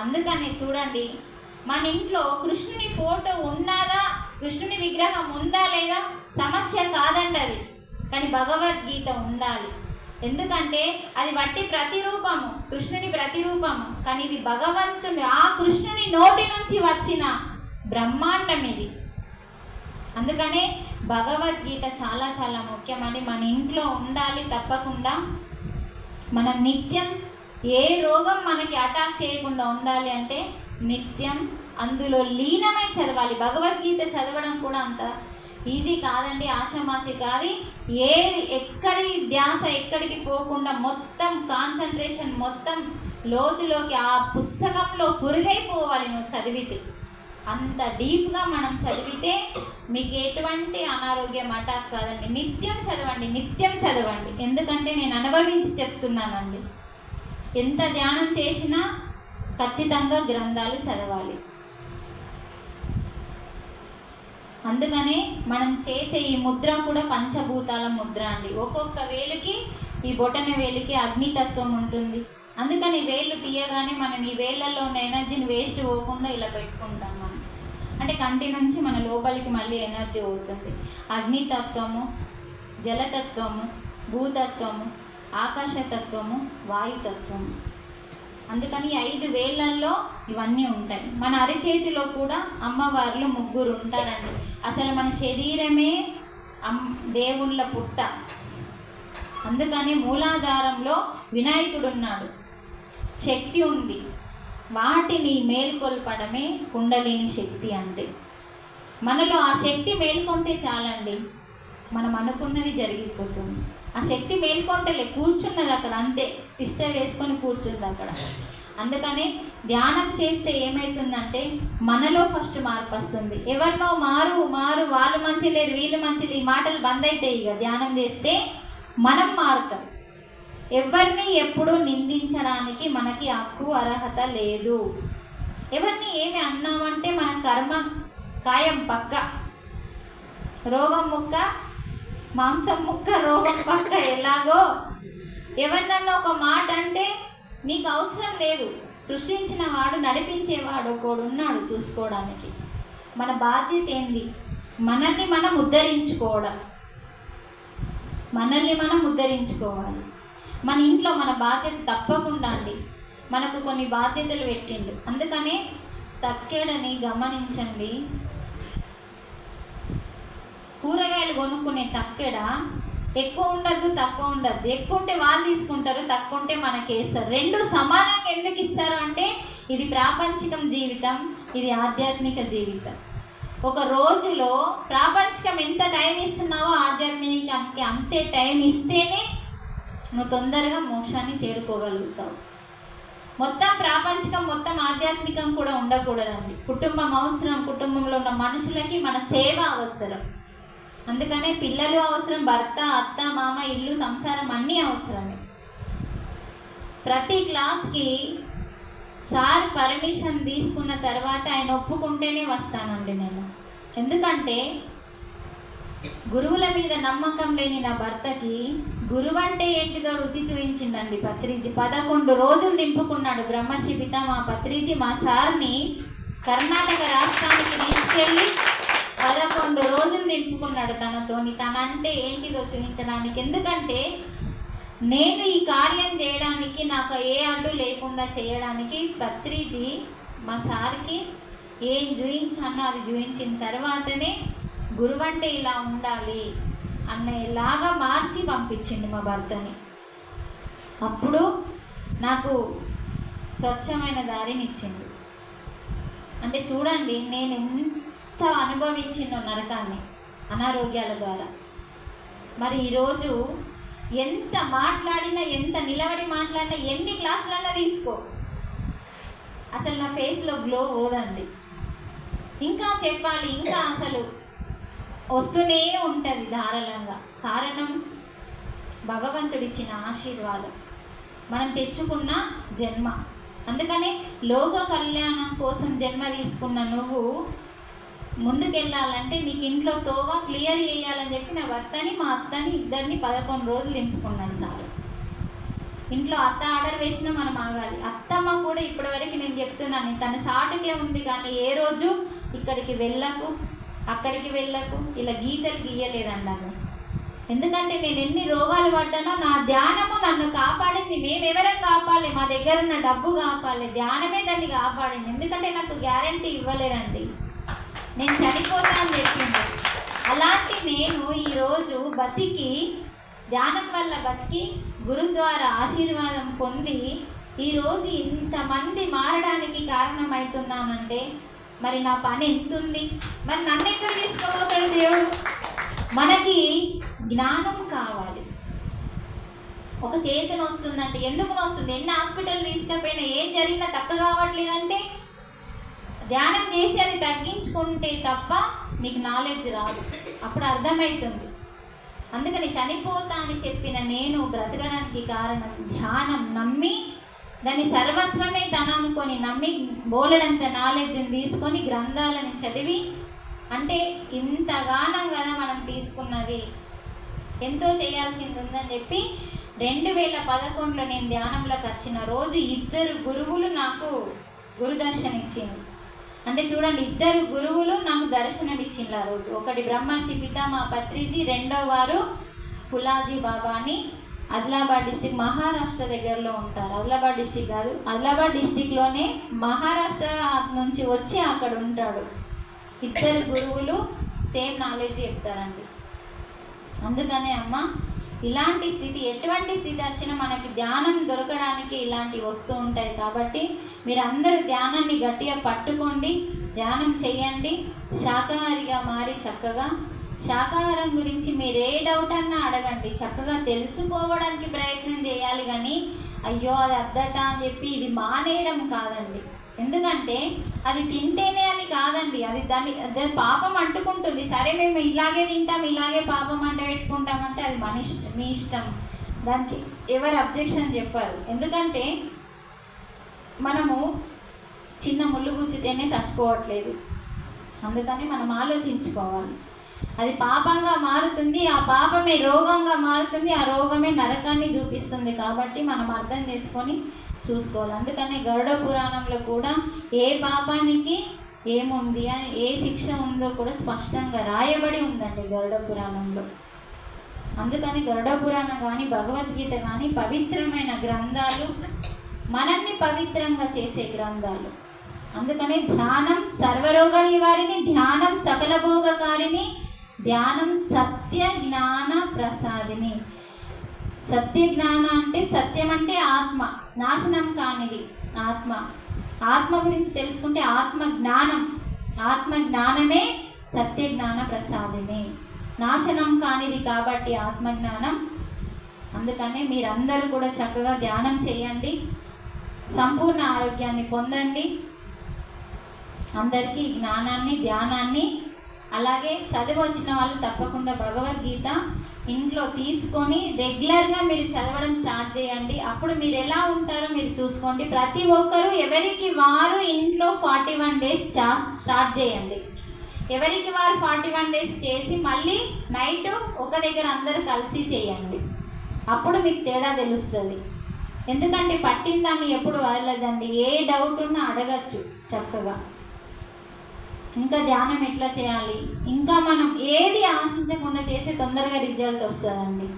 [SPEAKER 1] అందుకని చూడండి, మన ఇంట్లో కృష్ణుని ఫోటో ఉన్నదా, కృష్ణుని విగ్రహం ఉందా లేదా సమస్య కాదండి అది. కానీ భగవద్గీత ఉండాలి. ఎందుకంటే అది వట్టి ప్రతిరూపము, కృష్ణుని ప్రతిరూపము. కానీ ఇది భగవంతుని, ఆ కృష్ణుని నోటి నుంచి వచ్చిన బ్రహ్మాండం ఇది. అందుకనే భగవద్గీత చాలా చాలా ముఖ్యమని మన ఇంట్లో ఉండాలి తప్పకుండా. మనం నిత్యం ఏ రోగం మనకి అటాక్ చేయకుండా ఉండాలి అంటే నిత్యం అందులో లీనమై చదవాలి. భగవద్గీత చదవడం కూడా అంత ఈజీ కాదండి, ఆషామాషి కాదు. ఎక్కడి ధ్యాస ఎక్కడికి పోకుండా మొత్తం కాన్సన్ట్రేషన్ మొత్తం లోతులోకి ఆ పుస్తకంలో పురుగైపోవాలి నువ్వు చదివితే. అంత డీప్గా మనం చదివితే మీకు ఎటువంటి అనారోగ్యం అటాక్ కాదండి. నిత్యం చదవండి, నిత్యం చదవండి. ఎందుకంటే నేను అనుభవించి చెప్తున్నానండి. ఎంత ధ్యానం చేసినా ఖచ్చితంగా గ్రంథాలు చదవాలి. అందుకనే మనం చేసే ఈ ముద్ర కూడా పంచభూతాల ముద్ర అండి. ఒక్కొక్క వేలుకి, ఈ బొటన వేలుకి అగ్నితత్వం ఉంటుంది. అందుకని వేళ్ళు తీయగానే మనం ఈ వేళ్ళల్లో ఉన్న ఎనర్జీని వేస్ట్ పోకుండా ఇలా పెట్టుకుంటాం. మనం అంటే కంటి నుంచి మన లోపలికి మళ్ళీ ఎనర్జీ అవుతుంది. అగ్నితత్వము, జలతత్వము, భూతత్వము, ఆకాశతత్వము, వాయుతత్వము. అందుకని 5 వేళ్ళల్లో ఇవన్నీ ఉంటాయి. మన అరిచేతిలో కూడా అమ్మవార్లు 3 ఉంటారండి. అసలు మన శరీరమే దేవుళ్ళ పుట్ట. అందుకని మూలాధారంలో వినాయకుడు ఉన్నాడు, శక్తి ఉంది. వాటిని మేల్కొల్పడమే కుండలిని శక్తి అంటే. మనలో ఆ శక్తి మేల్కొంటే చాలండి, మనం అనుకున్నది జరిగిపోతుంది. ఆ శక్తి మేల్కొంటలే, కూర్చున్నది అక్కడ అంతే, తిష్ట వేసుకొని కూర్చుంది అక్కడ. అందుకని ధ్యానం చేస్తే ఏమవుతుందంటే మనలో ఫస్ట్ మార్పు వస్తుంది. ఎవరినో మారు వాళ్ళు మంచి లేరు, వీళ్ళు మంచి లేరు, ఈ మాటలు బంద్ అవుతాయి. ఇక ధ్యానం చేస్తే మనం మారుతాం. ఎవరిని ఎప్పుడూ నిందించడానికి మనకి హక్కు అర్హత లేదు. ఎవరిని ఏమి అన్నామంటే మన కర్మ ఖాయం పక్క. రోగం ముక్క, మాంసం ముక్క, రోగం పక్క. ఎలాగో ఎవరినన్నా ఒక మాట అంటే నీకు అవసరం లేదు. సృష్టించిన వాడు, నడిపించేవాడు ఒకడు ఉన్నాడు చూసుకోవడానికి. మన బాధ్యత ఏంది? మనల్ని మనం ఉద్ధరించుకోవడం. మనల్ని మనం ఉద్ధరించుకోవాలి. మన ఇంట్లో మన బాధ్యత తప్పకుండా అండి. మనకు కొన్ని బాధ్యతలు పెట్టిండు. అందుకనే తక్కెడని గమనించండి. కూరగాయలు కొనుక్కునే తక్కెడ ఎక్కువ ఉండద్దు, తక్కువ ఉండద్దు. ఎక్కువ ఉంటే వాళ్ళు తీసుకుంటారు, తక్కువ ఉంటే మనకి వేస్తారు. 2 సమానంగా ఎందుకు ఇస్తారు అంటే ఇది ప్రాపంచికం జీవితం, ఇది ఆధ్యాత్మిక జీవితం. ఒక రోజులో ప్రాపంచికం ఎంత టైం ఇస్తున్నావో ఆధ్యాత్మికానికి అంతే టైం ఇస్తేనే నువ్వు తొందరగా మోక్షాన్ని చేరుకోగలుగుతావు. మొత్తం ప్రాపంచికం, మొత్తం ఆధ్యాత్మికం కూడా ఉండకూడదండి. కుటుంబం అవసరం, కుటుంబంలో ఉన్న మనుషులకి మన సేవ అవసరం. అందుకనే పిల్లలు అవసరం, భర్త, అత్త, మామ, ఇల్లు, సంసారం అన్నీ అవసరమే. ప్రతి క్లాస్కి సార్ పర్మిషన్ తీసుకున్న తర్వాత ఆయన ఒప్పుకుంటేనే వస్తానండి నేను. ఎందుకంటే గురువుల మీద నమ్మకం లేని నా భర్తకి గురువు అంటే ఏంటిదో రుచి చూపించిందండి పత్రిజీ. 11 రోజులు దింపుకున్నాడు బ్రహ్మర్షి పితామహ పత్రిజీ. మా సార్ని కర్ణాటక రాష్ట్రానికి తీసుకెళ్ళి 11 రోజులు దింపుకున్నాడు తనతోని. తనంటే ఏంటిదో చూపించడానికి. ఎందుకంటే నేను ఈ కార్యం చేయడానికి, నాకు ఏ అడ్డు లేకుండా చేయడానికి పత్రిజీ మా సార్కి ఏం చూపించానో అది చూపించిన తర్వాతనే గురువు అంటే ఇలా ఉండాలి అన్నలాగా మార్చి పంపించింది మా భర్తని. అప్పుడు నాకు స్వచ్ఛమైన దారిని ఇచ్చింది. అంటే చూడండి నేను ఎంత అనుభవించినో నరకాన్ని అనారోగ్యాల ద్వారా. మరి ఈరోజు ఎంత మాట్లాడినా, ఎంత నిలబడి మాట్లాడినా, ఎన్ని క్లాసులన్నా తీసుకో, అసలు నా ఫేస్లో గ్లో పోదండి. ఇంకా చెప్పాలి, ఇంకా అసలు వస్తూనే ఉంటుంది ధారాళంగా. కారణం భగవంతుడిచ్చిన ఆశీర్వాదం, మనం తెచ్చుకున్న జన్మ. అందుకనే లోక కళ్యాణం కోసం జన్మ తీసుకున్న నువ్వు ముందుకెళ్ళాలంటే నీకు ఇంట్లో తోవ క్లియర్ చేయాలని చెప్పి నా భర్తని మా అత్తని ఇద్దరిని 11 రోజులు నింపుకున్నాడు సార్. ఇంట్లో అత్త ఆర్డర్ వేసినా మనం ఆగాలి. అత్తమ్మ కూడా ఇప్పటివరకు నేను చెప్తున్నాను, తన సాటుకే ఉంది కానీ ఏ రోజు ఇక్కడికి వెళ్ళకు అక్కడికి వెళ్ళకు ఇలా గీతలు గీయలేదన్నాను. ఎందుకంటే నేను ఎన్ని రోగాలు పడ్డానో నా ధ్యానము నన్ను కాపాడింది. మేమెవరం కాపాలి, మా దగ్గర ఉన్న డబ్బు కాపాలి, ధ్యానమే దాన్ని కాపాడింది. ఎందుకంటే నాకు గ్యారంటీ ఇవ్వలేరండి, నేను చనిపోతా అని చెప్పింది. అలాంటి నేను ఈరోజు బతికి, ధ్యానం వల్ల బతికి, గురు ద్వారా ఆశీర్వాదం పొంది ఈరోజు ఇంతమంది మారడానికి కారణమవుతున్నానంటే మరి నా పని ఎంత ఉంది? మరి నన్ను ఎక్కడ తీసుకోబోతాడు దేవుడు? మనకి జ్ఞానం కావాలి. ఒక చేతన వస్తుందంటే ఎందుకు వస్తుంది? ఎన్ని హాస్పిటల్ తీసుకపోయినా ఏం జరిగినా తక్కువ కావట్లేదంటే ధ్యానం చేసి అది తగ్గించుకుంటే తప్ప నీకు నాలెడ్జ్ రాదు. అప్పుడు అర్థమవుతుంది. అందుకని చనిపోతా అని చెప్పిన నేను బ్రతకడానికి కారణం ధ్యానం. నమ్మి దాన్ని సర్వస్వమే తననుకొని నమ్మి బోలెడంత నాలెడ్జ్ని తీసుకొని గ్రంథాలను చదివి, అంటే ఇంతగానం కదా మనం తీసుకున్నది, ఎంతో చేయాల్సింది ఉందని చెప్పి 2011లో నేను ధ్యానంలోకి వచ్చిన రోజు 2 గురువులు నాకు గురుదర్శనం ఇచ్చింది. అంటే చూడండి, 2 గురువులు నాకు దర్శనం ఇచ్చింది ఆ రోజు. ఒకటి బ్రహ్మర్షి పితామహ పత్రిజీ, రెండో వారు ఫులాజీ బాబా అని ఆదిలాబాద్ డిస్టిక్, మహారాష్ట్ర దగ్గరలో ఉంటారు. ఆదిలాబాద్ డిస్టిక్ కాదు, ఆదిలాబాద్ డిస్టిక్లోనే మహారాష్ట్ర నుంచి వచ్చి అక్కడ ఉంటాడు. 2 గురువులు సేమ్ నాలెడ్జ్ చెప్తారండి. అందుకనే అమ్మ, ఇలాంటి స్థితి, ఎటువంటి స్థితి వచ్చినా మనకి ధ్యానం దొరకడానికి ఇలాంటివి వస్తూ ఉంటాయి. కాబట్టి మీరు అందరూ ధ్యానాన్ని గట్టిగా పట్టుకోండి, ధ్యానం చేయండి, శాకాహారిగా మారి చక్కగా శాకాహారం గురించి మీరు ఏ డౌట్ అన్నా అడగండి, చక్కగా తెలుసుకోవడానికి ప్రయత్నం చేయాలి. కానీ అయ్యో అది అద్దట అని చెప్పి ఇది మానేయడం కాదండి. ఎందుకంటే అది తింటేనే అని కాదండి, అది దాని పాపం అంటుకుంటుంది. సరే మేము ఇలాగే తింటాం, ఇలాగే పాపం అంట పెట్టుకుంటామంటే అది మన ఇష్టం, మీ ఇష్టం. దానికి ఎవరు అబ్జెక్షన్ చెప్పారు. ఎందుకంటే మనము చిన్న ముళ్ళు గుచ్చితేనే తట్టుకోవట్లేదు. అందుకని మనం ఆలోచించుకోవాలి. అది పాపంగా మారుతుంది, ఆ పాపమే రోగంగా మారుతుంది, ఆ రోగమే నరకాన్ని చూపిస్తుంది. కాబట్టి మనం అర్థం చేసుకొని చూసుకోవాలి. అందుకని గరుడ పురాణంలో కూడా ఏ పాపానికి ఏముంది అని, ఏ శిక్ష ఉందో కూడా స్పష్టంగా రాయబడి ఉందండి గరుడ పురాణంలో. అందుకని గరుడ పురాణం కానీ భగవద్గీత కానీ పవిత్రమైన గ్రంథాలు, మనల్ని పవిత్రంగా చేసే గ్రంథాలు. అందుకని ధ్యానం సర్వరోగ నివారిణి, ధ్యానం సకల భోగకారిణి, ధ్యానం సత్య జ్ఞాన ప్రసాదిని. సత్య జ్ఞాన అంటే సత్యం అంటే ఆత్మ, నాశనం కానిది ఆత్మ. ఆత్మ గురించి తెలుసుకుంటే ఆత్మ జ్ఞానం, ఆత్మ జ్ఞానమే సత్య జ్ఞాన ప్రసాదిని, నాశనం కానిది కాబట్టి ఆత్మజ్ఞానం. అందుకని మీరందరూ కూడా చక్కగా ధ్యానం చేయండి, సంపూర్ణ ఆరోగ్యాన్ని పొందండి. అందరికీ జ్ఞానాన్ని, ధ్యానాన్ని, అలాగే చదివి వచ్చిన వాళ్ళు తప్పకుండా భగవద్గీత ఇంట్లో తీసుకొని రెగ్యులర్గా మీరు చదవడం స్టార్ట్ చేయండి. అప్పుడు మీరు ఎలా ఉంటారో మీరు చూసుకోండి. ప్రతి ఒక్కరూ ఎవరికి వారు ఇంట్లో 41 డేస్ స్టార్ట్ చేయండి. ఎవరికి వారు 41 డేస్ చేసి మళ్ళీ నైట్ ఒక దగ్గర అందరూ కలిసి చేయండి. అప్పుడు మీకు తేడా తెలుస్తుంది. ఎందుకంటే పట్టిన దాన్ని ఎప్పుడు వదలదండి. ఏ డౌట్ ఉన్నా అడగచ్చు చక్కగా. ఇంకా ధ్యానం ఎట్లా చేయాలి, ఇంకా మనం ఏది ఆశించకుండా చేస్తే తొందరగా రిజల్ట్ వస్తుందండి.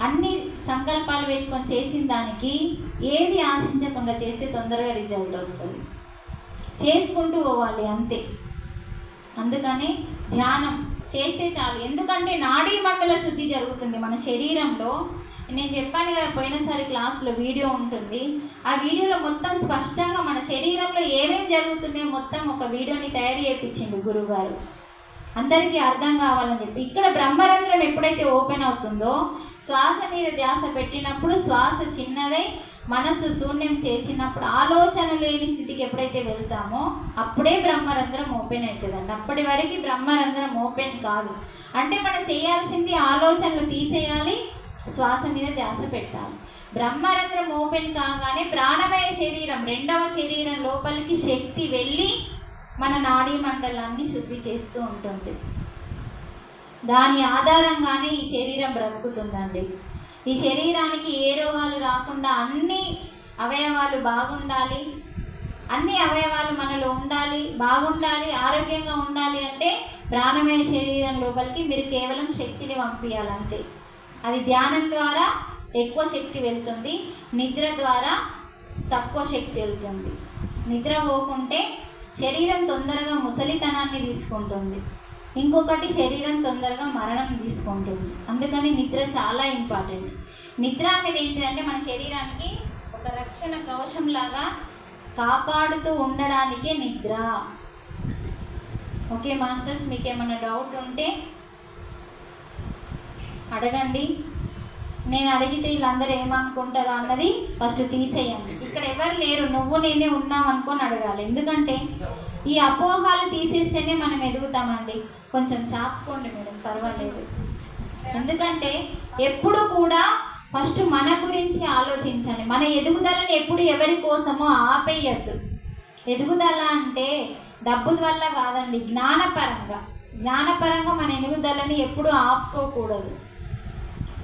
[SPEAKER 1] అన్ని సంకల్పాలు పెట్టుకొని చేసిన దానికి ఏది ఆశించకుండా చేస్తే తొందరగా రిజల్ట్ వస్తుంది. చేసుకుంటూ పోవాలి అంతే. అందుకని ధ్యానం చేస్తే చాలు. ఎందుకంటే నాడీ మండల శుద్ధి జరుగుతుంది మన శరీరంలో. నేను చెప్పాను కదా, పోయినసారి క్లాస్లో వీడియో ఉంటుంది. ఆ వీడియోలో మొత్తం స్పష్టంగా మన శరీరంలో ఏమేమి జరుగుతున్నాయో మొత్తం ఒక వీడియోని తయారు చేయించిండు గురువుగారు, అందరికీ అర్థం కావాలని చెప్పి. ఇక్కడ బ్రహ్మరంధ్రం ఎప్పుడైతే ఓపెన్ అవుతుందో శ్వాస మీద ధ్యాస పెట్టినప్పుడు శ్వాస చిన్నదై మనసు శూన్యం చేసినప్పుడు ఆలోచన లేని స్థితికి ఎప్పుడైతే వెళ్తామో అప్పుడే బ్రహ్మరంధ్రం ఓపెన్ అవుతుందండి. అప్పటి వరకు బ్రహ్మరంధ్రం ఓపెన్ కాదు. అంటే మనం చేయాల్సింది ఆలోచనలు తీసేయాలి, శ్వాస మీద ధ్యాస పెట్టాలి. బ్రహ్మరంధ్రం ఓపెన్ కాగానే ప్రాణమయ శరీరం, రెండవ శరీరం లోపలికి శక్తి వెళ్ళి మన నాడీ మండలాన్ని శుద్ధి చేస్తూ ఉంటుంది. దాని ఆధారంగానే ఈ శరీరం బ్రతుకుతుందండి. ఈ శరీరానికి ఏ రోగాలు రాకుండా అన్ని అవయవాలు బాగుండాలి, అన్ని అవయవాలు మనలో ఉండాలి, బాగుండాలి, ఆరోగ్యంగా ఉండాలి అంటే ప్రాణమయ శరీరం లోపలికి మీరు కేవలం శక్తిని పంపించాలంతే. అది ధ్యానం ద్వారా ఎక్కువ శక్తి వెళ్తుంది, నిద్ర ద్వారా తక్కువ శక్తి వెళ్తుంది. నిద్ర పోకుంటే శరీరం తొందరగా ముసలితనాన్ని తీసుకుంటుంది, ఇంకొకటి శరీరం తొందరగా మరణం తీసుకుంటుంది. అందుకని నిద్ర చాలా ఇంపార్టెంట్. నిద్ర అనేది ఏంటిదంటే మన శరీరానికి ఒక రక్షణ కవచంలాగా కాపాడుతూ ఉండడానికే నిద్ర. ఓకే మాస్టర్స్, మీకు ఏమైనా డౌట్ ఉంటే అడగండి. నేను అడిగితే వీళ్ళందరూ ఏమనుకుంటారో అన్నది ఫస్ట్ తీసేయండి. ఇక్కడ ఎవరు లేరు, నువ్వు నేనే ఉన్నాం అనుకొని అడగాలి. ఎందుకంటే ఈ అపోహాలు తీసేస్తేనే మనం ఎదుగుతామండి. కొంచెం చాపుకోండి మేడం, పర్వాలేదు. ఎందుకంటే ఎప్పుడు కూడా ఫస్ట్ మన గురించి ఆలోచించండి. మన ఎదుగుదలని ఎప్పుడు ఎవరి కోసమో ఆపేయద్దు. ఎదుగుదల అంటే డబ్బు వల్ల కాదండి, జ్ఞానపరంగా మన ఎదుగుదలని ఎప్పుడు ఆపుకోకూడదు.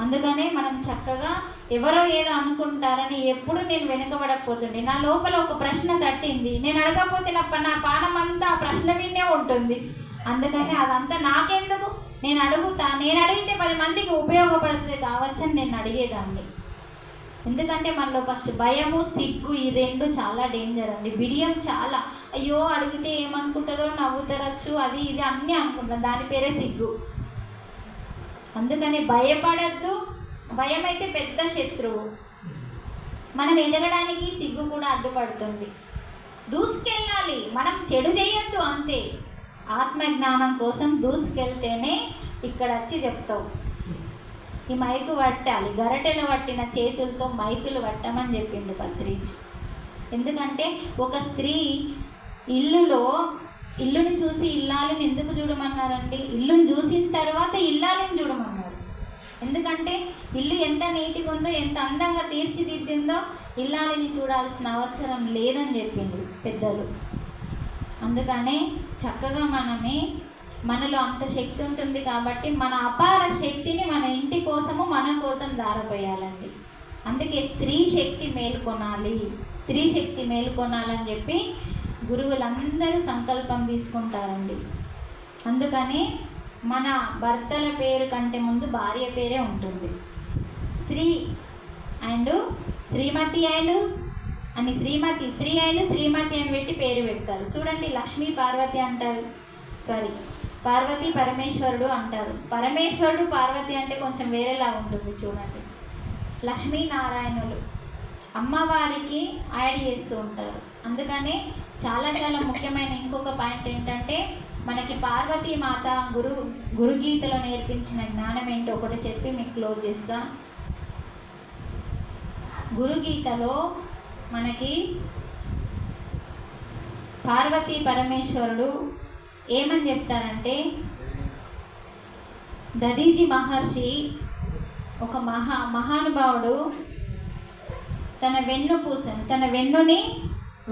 [SPEAKER 1] అందుకనే మనం చక్కగా ఎవరో ఏదో అనుకుంటారని ఎప్పుడు నేను వెనుకబడకపోతుండే. నా లోపల ఒక ప్రశ్న తట్టింది, నేను అడగకపోతే నా పానం అంతా ఆ ప్రశ్న విన్నే ఉంటుంది. అందుకని అదంతా నాకెందుకు, నేను అడుగుతా, నేను అడిగితే 10 మందికి ఉపయోగపడుతుంది కావచ్చని నేను అడిగేదాన్ని. ఎందుకంటే మనలో ఫస్ట్ భయము, సిగ్గు, ఈ రెండు చాలా డేంజర్ అండి. బిడియం చాలా, అయ్యో అడిగితే ఏమనుకుంటారో, నవ్వుతారచ్చు, అది ఇది అన్నీ అనుకుంటాం, దాని పేరే సిగ్గు. అందుకని భయపడద్దు. భయం అయితే పెద్ద శత్రువు. మనం ఎదగడానికి సిగ్గు కూడా అడ్డుపడుతుంది. దూసుకెళ్ళాలి, మనం చెడు చేయొద్దు అంతే. ఆత్మజ్ఞానం కోసం దూసుకెళ్తేనే ఇక్కడ వచ్చి చెప్తావు. ఈ మైకు పట్టాలి, గరటెలు పట్టిన చేతులతో మైకులు పట్టమని చెప్పిండు పత్రిజీ. ఎందుకంటే ఒక స్త్రీ ఇల్లుని చూసి ఇల్లాలిని ఎందుకు చూడమన్నారండి? ఇల్లుని చూసిన తర్వాత ఇల్లాలిని చూడమన్నారు. ఎందుకంటే ఇల్లు ఎంత నీట్గా ఉందో, ఎంత అందంగా తీర్చిదిద్దిందో ఇల్లాలిని చూడాల్సిన అవసరం లేదని చెప్పిండు పెద్దలు. అందుకనే చక్కగా మనలో అంత శక్తి ఉంటుంది కాబట్టి మన అపార శక్తిని మన ఇంటి కోసము, మన కోసం ధారపోయాలండి. అందుకే స్త్రీ శక్తి మేలుకొనాలని చెప్పి గురువులందరూ సంకల్పం తీసుకుంటారండి. అందుకని మన భర్తల పేరు కంటే ముందు భార్య పేరే ఉంటుంది. స్త్రీ అండ్ శ్రీమతి అని స్త్రీ అండ్ శ్రీమతి అని పెట్టి పేరు పెడతారు. చూడండి, లక్ష్మీ పార్వతి అంటారు, పార్వతి పరమేశ్వరుడు అంటారు. పరమేశ్వరుడు పార్వతి అంటే కొంచెం వేరేలా ఉంటుంది. చూడండి, లక్ష్మీనారాయణులు అమ్మవారికి యాడ్ చేస్తూ ఉంటారు. అందుకనే చాలా చాలా ముఖ్యమైన ఇంకొక పాయింట్ ఏంటంటే, మనకి పార్వతీ మాత గురుగీతలో నేర్పించిన జ్ఞానం ఏంటో ఒకటి చెప్పి మీకు క్లోజ్ చేస్తా. గురుగీతలో మనకి పార్వతీ పరమేశ్వరుడు ఏమని చెప్తారంటే, దదీజీ మహర్షి ఒక మహానుభావుడు తన వెన్నుని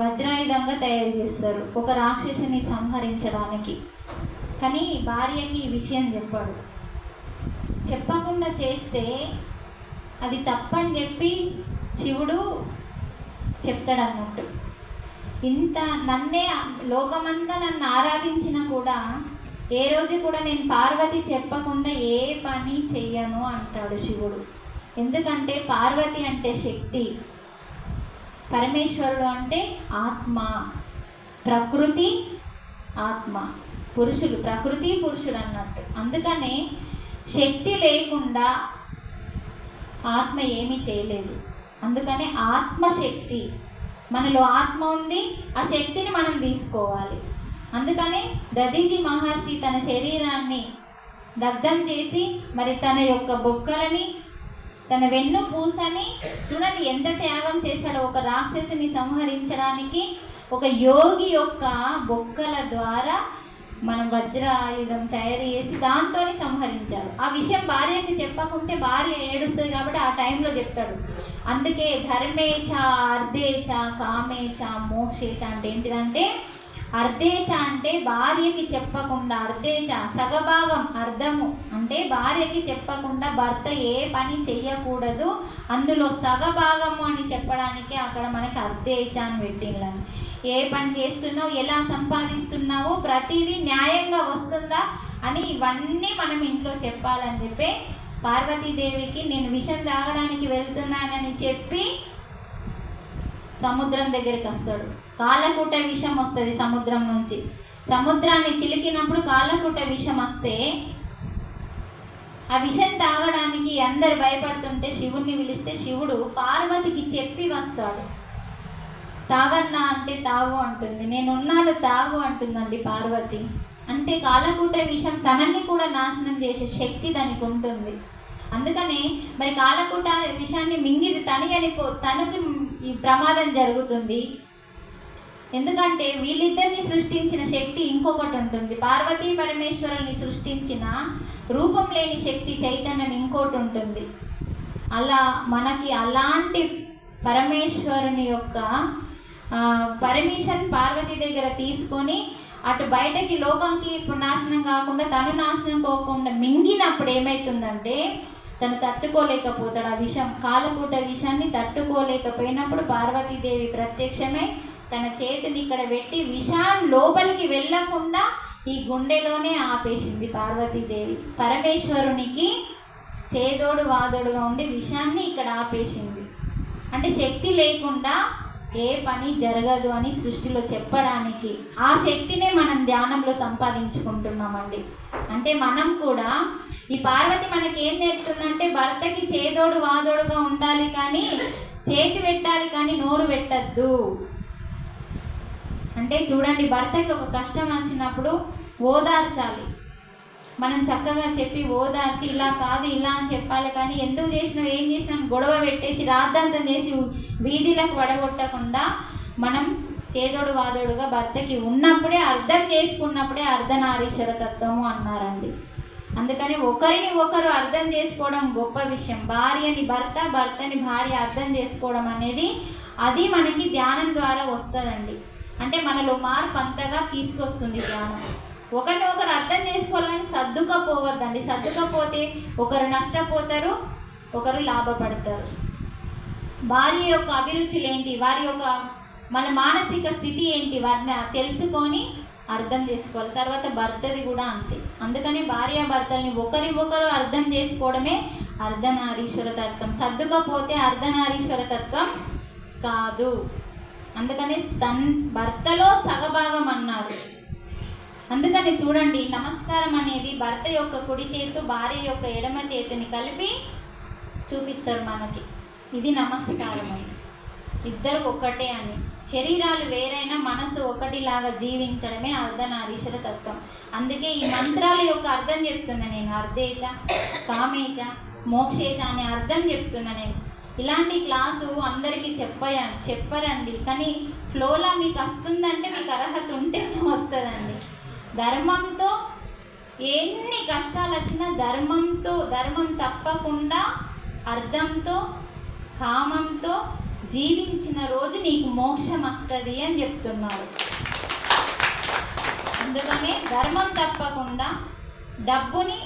[SPEAKER 1] వజ్రాయుధంగా తయారు చేస్తారు ఒక రాక్షసుని సంహరించడానికి. కానీ భార్యకి ఈ విషయం చెప్పాడు. చెప్పకుండా చేస్తే అది తప్పని చెప్పి శివుడు చెప్తాడన్నట్టు. ఇంత లోకమంతా నన్ను ఆరాధించినా కూడా ఏ రోజు కూడా నేను పార్వతి చెప్పకుండా ఏ పని చెయ్యను అంటాడు శివుడు. ఎందుకంటే పార్వతి అంటే శక్తి, పరమేశ్వరుడు అంటే ఆత్మ, ప్రకృతి ఆత్మ, ప్రకృతి పురుషుడు అన్నట్టు. అందుకనే శక్తి లేకుండా ఆత్మ ఏమీ చేయలేదు. అందుకనే ఆత్మశక్తి, మనలో ఆత్మ ఉంది, ఆ శక్తిని మనం తీసుకోవాలి. అందుకనే దదీజీ మహర్షి తన శరీరాన్ని దగ్ధం చేసి మరి తన యొక్క బొక్కలని తన వెన్ను పూసని చూడండి ఎంత త్యాగం చేశాడో. ఒక రాక్షసుని సంహరించడానికి ఒక యోగి యొక్క బొక్కల ద్వారా మనం వజ్రాయుధం తయారు చేసి దాంతో సంహరించారు. ఆ విషయం భార్యకి చెప్పకుంటే భార్య ఏడుస్తుంది కాబట్టి ఆ టైంలో చెప్తాడు. అందుకే ధర్మేచ అర్ధేచ కామేచ మోక్షేచ అంటే ఏంటిదంటే, అర్ధేచ అంటే భార్యకి చెప్పకుండా, అర్ధేచ సగభాగం, అర్ధము అంటే భార్యకి చెప్పకుండా భర్త ఏ పని చెయ్యకూడదు, అందులో సగభాగము అని చెప్పడానికి అక్కడ మనకి అర్ధేచ అని పెట్టిండ్లని. ఏ పని చేస్తున్నావు, ఎలా సంపాదిస్తున్నావు, ప్రతిదీ న్యాయంగా వస్తుందా అని ఇవన్నీ మనం ఇంట్లో చెప్పాలని చెప్పి పార్వతీదేవికి నేను విషం తాగడానికి వెళ్తున్నానని చెప్పి సముద్రం దగ్గరికి వస్తాడు. కాలకూట విషం వస్తుంది సముద్రం నుంచి. సముద్రాన్ని చిలికినప్పుడు కాలకూట విషం వస్తే ఆ విషం తాగడానికి అందరు భయపడుతుంటే శివుణ్ణి పిలిస్తే శివుడు పార్వతికి చెప్పి వస్తాడు. తాగన్నా అంటే తాగు అంటుంది, నేనున్నాను తాగు అంటుందండి పార్వతి. అంటే కాలకూట విషం తనని కూడా నాశనం చేసే శక్తి దానికి ఉంటుంది. అందుకనే మరి కాలకూట విషాన్ని మింగిది తనకి ఈ ప్రమాదం జరుగుతుంది. ఎందుకంటే వీళ్ళిద్దరిని సృష్టించిన శక్తి ఇంకొకటి ఉంటుంది. పార్వతీ పరమేశ్వరుల్ని సృష్టించిన రూపం లేని శక్తి చైతన్యం ఇంకోటి ఉంటుంది. అలా మనకి అలాంటి పరమేశ్వరుని యొక్క పర్మిషన్ పార్వతి దగ్గర తీసుకొని అటు బయటకి లోకంకి నాశనం కాకుండా తను నాశనం పోకుండా మింగినప్పుడు ఏమవుతుందంటే తను తట్టుకోలేకపోతాడు. ఆ విషం కాలకూట విషాన్ని తట్టుకోలేకపోయినప్పుడు పార్వతీదేవి ప్రత్యక్షమై తన చేతిని ఇక్కడ పెట్టి విషాన్ని లోపలికి వెళ్ళకుండా ఈ గుండెలోనే ఆపేసింది పార్వతీదేవి. పరమేశ్వరునికి చేదోడు వాదోడుగా ఉండి విషాన్ని ఇక్కడ ఆపేసింది. అంటే శక్తి లేకుండా ఏ పని జరగదు అని సృష్టిలో చెప్పడానికి ఆ శక్తినే మనం ధ్యానంలో సంపాదించుకుంటున్నామండి. అంటే మనం కూడా ఈ పార్వతి మనకి ఏం నేర్పుతుందంటే భర్తకి చేదోడు వాదోడుగా ఉండాలి, కానీ చేతి పెట్టాలి కానీ నోరు పెట్టద్దు. అంటే చూడండి, భర్తకి ఒక కష్టం వచ్చినప్పుడు ఓదార్చాలి. మనం చక్కగా చెప్పి ఓదార్చి ఇలా కాదు ఇలా అని చెప్పాలి, కానీ ఎందుకు చేసినావు ఏం చేసినాం గొడవ పెట్టేసి రాద్ధాంతం చేసి వీధిలకు వడగొట్టకుండా మనం చేదోడు వాదోడుగా భర్తకి ఉన్నప్పుడే అర్థం చేసుకున్నప్పుడే అర్ధనారీశ్వర తత్వము అన్నారండి. అందుకని ఒకరిని ఒకరు అర్థం చేసుకోవడం గొప్ప విషయం. భార్యని భర్త, భర్తని భార్య అర్థం చేసుకోవడం అనేది అది మనకి ధ్యానం ద్వారా వస్తుందండి. అంటే మనలో మార్పు అంతగా తీసుకొస్తుంది ధ్యానం. ఒకరిని ఒకరు అర్థం చేసుకోవాలని సర్దుకపోవద్దండి. సర్దుకపోతే ఒకరు నష్టపోతారు, ఒకరు లాభపడతారు. భార్య యొక్క అభిరుచులు ఏంటి, వారి యొక్క మన మానసిక స్థితి ఏంటి, వారిని తెలుసుకొని అర్థం చేసుకోవాలి. తర్వాత భర్తది కూడా అంతే. అందుకని భార్యాభర్తల్ని ఒకరు అర్థం చేసుకోవడమే అర్ధనారీశ్వర తత్వం. సర్దుకపోతే అర్ధనారీశ్వర తత్వం కాదు. అందుకని భర్తలో సగభాగం అన్నారు. అందుకని చూడండి, నమస్కారం అనేది భర్త యొక్క కుడి చేతు భార్య యొక్క ఎడమ చేతిని కలిపి చూపిస్తారు మనకి. ఇది నమస్కారం అని, ఇద్దరు ఒక్కటే అని. శరీరాలు వేరైనా మనసు ఒకటిలాగా జీవించడమే అర్ధనారీశ్వర తత్వం. అందుకే ఈ మంత్రాల యొక్క అర్థం చెప్తున్నా నేను. అర్ధేచ కామేచ మోక్షేచ అనే అర్థం చెప్తున్నా నేను. ఇలాంటి క్లాసు అందరికీ చెప్పరండి, కానీ ఫ్లోలా మీకు వస్తుందంటే మీకు అర్హత ఉంటేనే వస్తుందండి. ధర్మంతో ఎన్ని కష్టాలు వచ్చినా ధర్మం తప్పకుండా అర్థంతో కామంతో జీవించిన రోజు నీకు మోక్షం వస్తుంది అని చెప్తున్నారు. అందుకనే ధర్మం తప్పకుండా డబ్బుని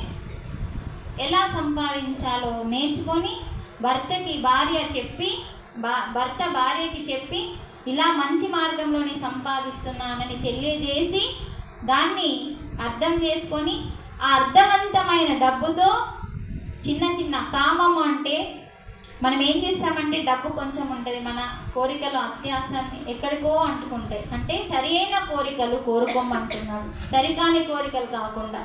[SPEAKER 1] ఎలా సంపాదించాలో నేర్చుకొని భర్తకి భర్త భార్యకి చెప్పి ఇలా మంచి మార్గంలోనే సంపాదిస్తున్నానని తెలియజేసి దాన్ని అర్థం చేసుకొని ఆ అర్థవంతమైన డబ్బుతో చిన్న కామము అంటే మనం ఏం చేస్తామంటే డబ్బు కొంచెం ఉంటుంది, మన కోరికలు అత్యాసాన్ని ఎక్కడికో అంటుకుంటాయి. అంటే సరైన కోరికలు కోరుకోమంటున్నాడు, సరికాని కోరికలు కాకుండా.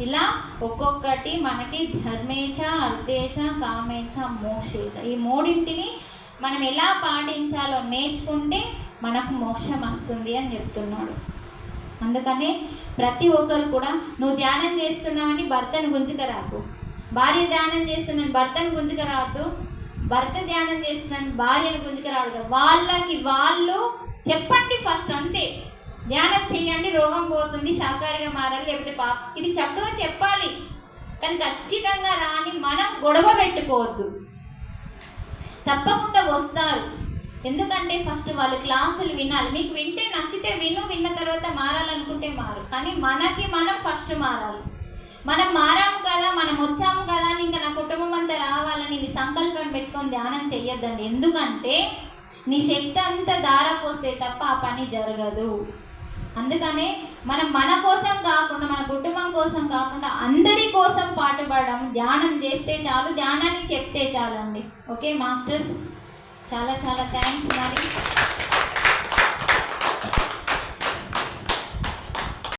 [SPEAKER 1] ఇలా ఒక్కొక్కటి మనకి ధర్మేచ అర్ధేచ కామేచ మోక్షేచ ఈ మూడింటిని మనం ఎలా పాటించాలో నేర్చుకుంటే మనకు మోక్షం వస్తుంది అని చెప్తున్నాడు. అందుకనే ప్రతి ఒక్కరు కూడా నువ్వు ధ్యానం చేస్తున్నావని భర్తను గుంజుకరాకు. భార్య ధ్యానం చేస్తున్నాను భర్తను గుంజుకరావద్దు, భర్త ధ్యానం చేస్తున్నాను భార్యను గుంజుకరావద్దు. వాళ్ళకి వాళ్ళు చెప్పండి ఫస్ట్, అంతే. ధ్యానం చేయండి, రోగం పోతుంది, శాకాహారిగా మారాలి, లేకపోతే ఇది చక్కగా చెప్పాలి. కానీ ఖచ్చితంగా రాని మనం గొడవ పెట్టుకోవద్దు. తప్పకుండా వస్తారు, ఎందుకంటే ఫస్ట్ వాళ్ళు క్లాసులు వినాలి. మీకు వింటే నచ్చితే విన్న తర్వాత మారాలనుకుంటే మారు. కానీ మనకి మనం ఫస్ట్ మారాలి. మనం మారాము కదా, మనం వచ్చాము కదా అని ఇంకా నా కుటుంబం అంతా రావాలని ఇది సంకల్పం పెట్టుకొని ధ్యానం చెయ్యొద్దండి. ఎందుకంటే నీ శక్తి అంతా పోస్తే తప్ప ఆ పని జరగదు. అందుకనే మనం మన కోసం కాకుండా, మన కుటుంబం కోసం కాకుండా అందరి కోసం పాటుపడడం, ధ్యానం చేస్తే చాలు, ధ్యానాన్ని చెప్తే చాలండి. ఓకే మాస్టర్స్, చాలా చాలా థ్యాంక్స్ మరి.